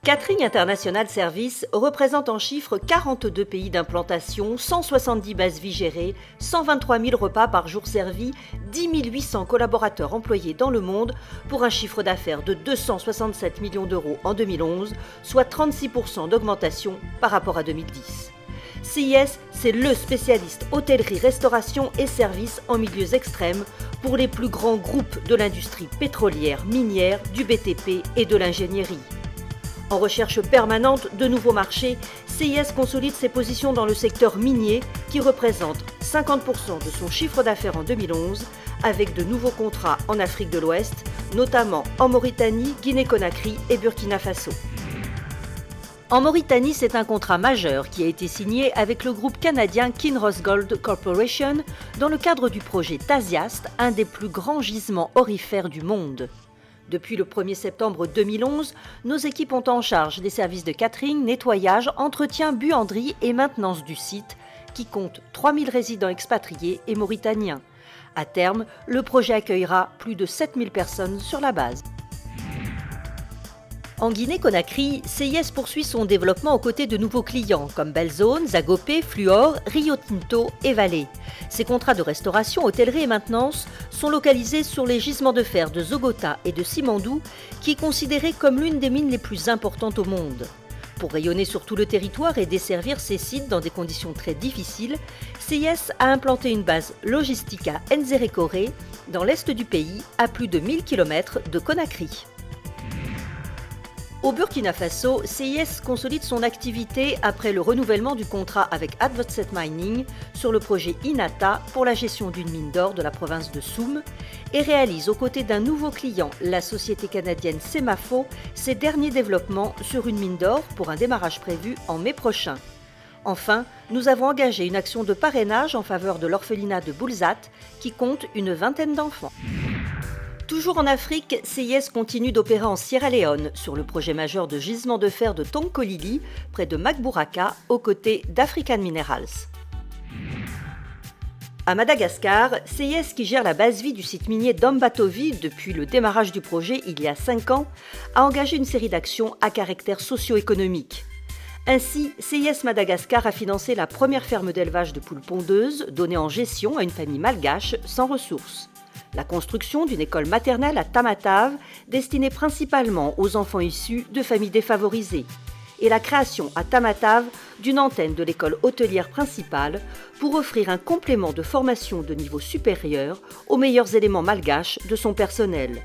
Catering International Service représente en chiffres 42 pays d'implantation, 170 bases vie gérées, 123 000 repas par jour servis, 10 800 collaborateurs employés dans le monde pour un chiffre d'affaires de 267 millions d'euros en 2011, soit 36% d'augmentation par rapport à 2010. CIS, c'est le spécialiste hôtellerie, restauration et services en milieux extrêmes pour les plus grands groupes de l'industrie pétrolière, minière, du BTP et de l'ingénierie. En recherche permanente de nouveaux marchés, CIS consolide ses positions dans le secteur minier qui représente 50% de son chiffre d'affaires en 2011 avec de nouveaux contrats en Afrique de l'Ouest, notamment en Mauritanie, Guinée-Conakry et Burkina Faso. En Mauritanie, c'est un contrat majeur qui a été signé avec le groupe canadien Kinross Gold Corporation dans le cadre du projet Tasiast, un des plus grands gisements aurifères du monde. Depuis le 1er septembre 2011, nos équipes ont en charge des services de catering, nettoyage, entretien, buanderie et maintenance du site, qui compte 3000 résidents expatriés et mauritaniens. À terme, le projet accueillera plus de 7000 personnes sur la base. En Guinée-Conakry, CIS poursuit son développement aux côtés de nouveaux clients comme Belzone, Zagopé, Fluor, Rio Tinto et Vale. Ces contrats de restauration, hôtellerie et maintenance sont localisés sur les gisements de fer de Zogota et de Simandou, qui est considérée comme l'une des mines les plus importantes au monde. Pour rayonner sur tout le territoire et desservir ces sites dans des conditions très difficiles, CIS a implanté une base logistique à Nzérékoré, dans l'est du pays, à plus de 1000 km de Conakry. Au Burkina Faso, CIS consolide son activité après le renouvellement du contrat avec Advocate Mining sur le projet Inata pour la gestion d'une mine d'or de la province de Soum et réalise aux côtés d'un nouveau client, la société canadienne Semafo, ses derniers développements sur une mine d'or pour un démarrage prévu en mai prochain. Enfin, nous avons engagé une action de parrainage en faveur de l'orphelinat de Boulzat qui compte une vingtaine d'enfants. Toujours en Afrique, CIS continue d'opérer en Sierra Leone sur le projet majeur de gisement de fer de Tonkolili, près de Magburaka, aux côtés d'African Minerals. À Madagascar, CIS, qui gère la base vie du site minier d'Ambatovi depuis le démarrage du projet il y a 5 ans, a engagé une série d'actions à caractère socio-économique. Ainsi, CIS Madagascar a financé la première ferme d'élevage de poules pondeuses donnée en gestion à une famille malgache sans ressources. La construction d'une école maternelle à Tamatave, destinée principalement aux enfants issus de familles défavorisées, et la création à Tamatave d'une antenne de l'école hôtelière principale pour offrir un complément de formation de niveau supérieur aux meilleurs éléments malgaches de son personnel.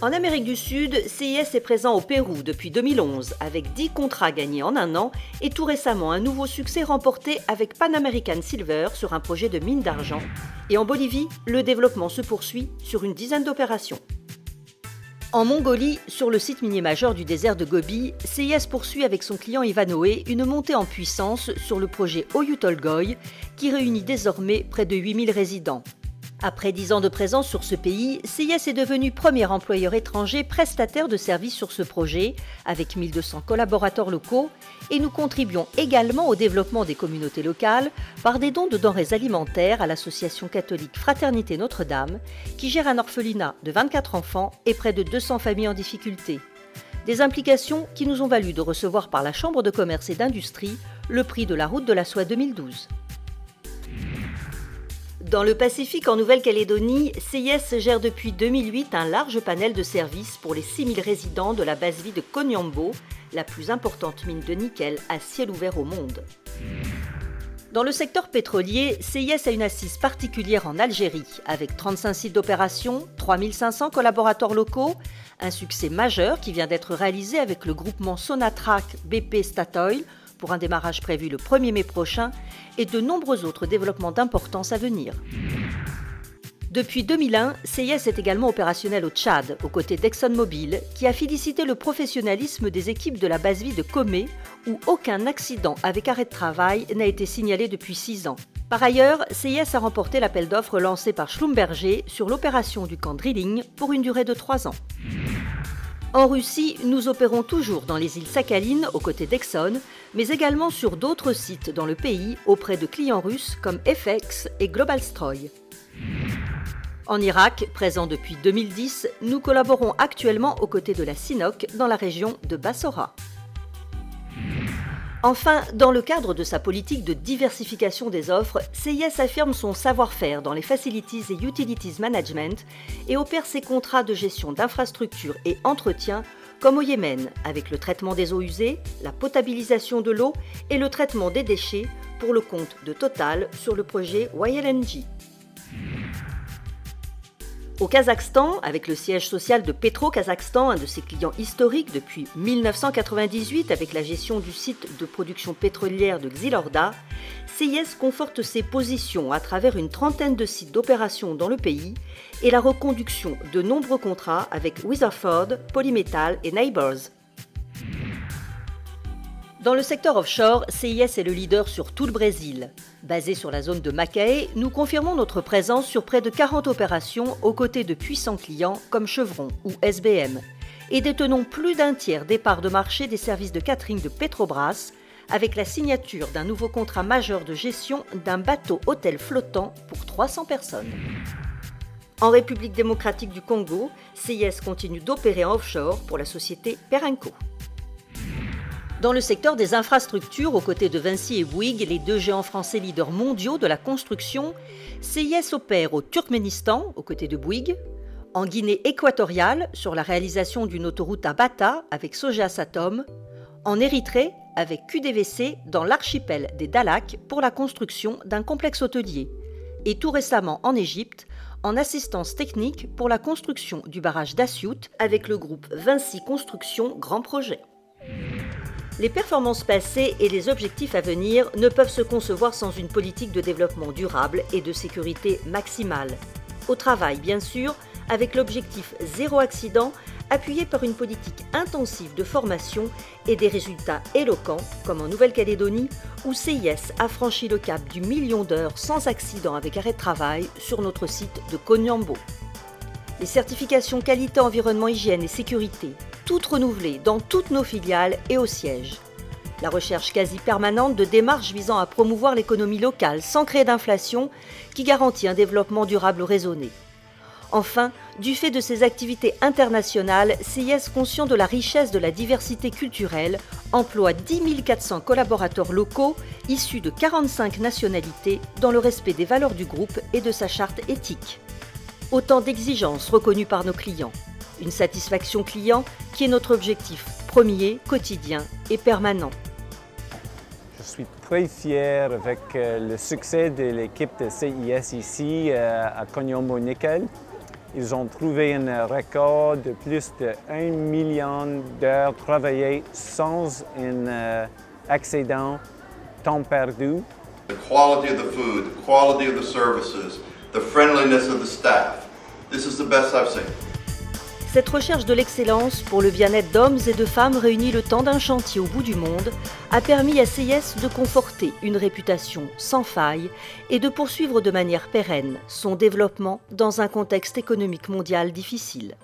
En Amérique du Sud, CIS est présent au Pérou depuis 2011 avec 10 contrats gagnés en un an et tout récemment un nouveau succès remporté avec Pan American Silver sur un projet de mine d'argent. Et en Bolivie, le développement se poursuit sur une dizaine d'opérations. En Mongolie, sur le site minier majeur du désert de Gobi, CIS poursuit avec son client Ivanhoe une montée en puissance sur le projet Oyu Tolgoi qui réunit désormais près de 8000 résidents. Après 10 ans de présence sur ce pays, CIS est devenu premier employeur étranger prestataire de services sur ce projet, avec 1200 collaborateurs locaux, et nous contribuons également au développement des communautés locales par des dons de denrées alimentaires à l'association catholique Fraternité Notre-Dame, qui gère un orphelinat de 24 enfants et près de 200 familles en difficulté. Des implications qui nous ont valu de recevoir par la Chambre de commerce et d'industrie le prix de la Route de la Soie 2012. Dans le Pacifique, en Nouvelle-Calédonie, CIS gère depuis 2008 un large panel de services pour les 6000 résidents de la base vie de Koniambo, la plus importante mine de nickel à ciel ouvert au monde. Dans le secteur pétrolier, CIS a une assise particulière en Algérie, avec 35 sites d'opération, 3500 collaborateurs locaux, un succès majeur qui vient d'être réalisé avec le groupement Sonatrach BP Statoil, pour un démarrage prévu le 1er mai prochain, et de nombreux autres développements d'importance à venir. Depuis 2001, CIS est également opérationnel au Tchad, aux côtés d'ExxonMobil, qui a félicité le professionnalisme des équipes de la base vie de Komé, où aucun accident avec arrêt de travail n'a été signalé depuis 6 ans. Par ailleurs, CIS a remporté l'appel d'offres lancé par Schlumberger sur l'opération du camp Drilling pour une durée de 3 ans. En Russie, nous opérons toujours dans les îles Sakhalines aux côtés d'Exxon, mais également sur d'autres sites dans le pays auprès de clients russes comme FX et Globalstroy. En Irak, présent depuis 2010, nous collaborons actuellement aux côtés de la CNOC dans la région de Bassora. Enfin, dans le cadre de sa politique de diversification des offres, CIS affirme son savoir-faire dans les Facilities et Utilities Management et opère ses contrats de gestion d'infrastructures et entretien comme au Yémen, avec le traitement des eaux usées, la potabilisation de l'eau et le traitement des déchets pour le compte de Total sur le projet YLNG. Au Kazakhstan, avec le siège social de Petro-Kazakhstan, un de ses clients historiques depuis 1998 avec la gestion du site de production pétrolière de Xilorda, CIS conforte ses positions à travers une trentaine de sites d'opération dans le pays et la reconduction de nombreux contrats avec Weatherford, Polymetal et Neighbors. Dans le secteur offshore, CIS est le leader sur tout le Brésil. Basé sur la zone de Macaé, nous confirmons notre présence sur près de 40 opérations aux côtés de puissants clients comme Chevron ou SBM et détenons plus d'un tiers des parts de marché des services de catering de Petrobras avec la signature d'un nouveau contrat majeur de gestion d'un bateau-hôtel flottant pour 300 personnes. En République démocratique du Congo, CIS continue d'opérer en offshore pour la société Perenco. Dans le secteur des infrastructures, aux côtés de Vinci et Bouygues, les deux géants français leaders mondiaux de la construction, CIS opère au Turkménistan, aux côtés de Bouygues, en Guinée équatoriale, sur la réalisation d'une autoroute à Bata avec Soja Satom, en Érythrée, avec QDVC dans l'archipel des Dahlak pour la construction d'un complexe hôtelier, et tout récemment en Égypte, en assistance technique pour la construction du barrage d'Assiout avec le groupe Vinci Construction Grand Projet. Les performances passées et les objectifs à venir ne peuvent se concevoir sans une politique de développement durable et de sécurité maximale. Au travail, bien sûr, avec l'objectif zéro accident, appuyé par une politique intensive de formation et des résultats éloquents, comme en Nouvelle-Calédonie, où CIS a franchi le cap du million d'heures sans accident avec arrêt de travail sur notre site de Konyambo. Les certifications qualité, environnement, hygiène et sécurité, toutes renouvelées dans toutes nos filiales et au siège. La recherche quasi permanente de démarches visant à promouvoir l'économie locale sans créer d'inflation qui garantit un développement durable raisonné. Enfin, du fait de ses activités internationales, CIS, conscient de la richesse de la diversité culturelle, emploie 10 400 collaborateurs locaux issus de 45 nationalités dans le respect des valeurs du groupe et de sa charte éthique. Autant d'exigences reconnues par nos clients. Une satisfaction client qui est notre objectif premier, quotidien et permanent. Je suis très fier avec le succès de l'équipe de CIS ici à Konyambo Nickel. Ils ont trouvé un record de plus de 1 million d'heures travaillées sans un accident, temps perdu. The quality of the food, the quality of the services, the friendliness of the staff. This is the best I've seen. Cette recherche de l'excellence pour le bien-être d'hommes et de femmes réunis le temps d'un chantier au bout du monde a permis à CIS de conforter une réputation sans faille et de poursuivre de manière pérenne son développement dans un contexte économique mondial difficile.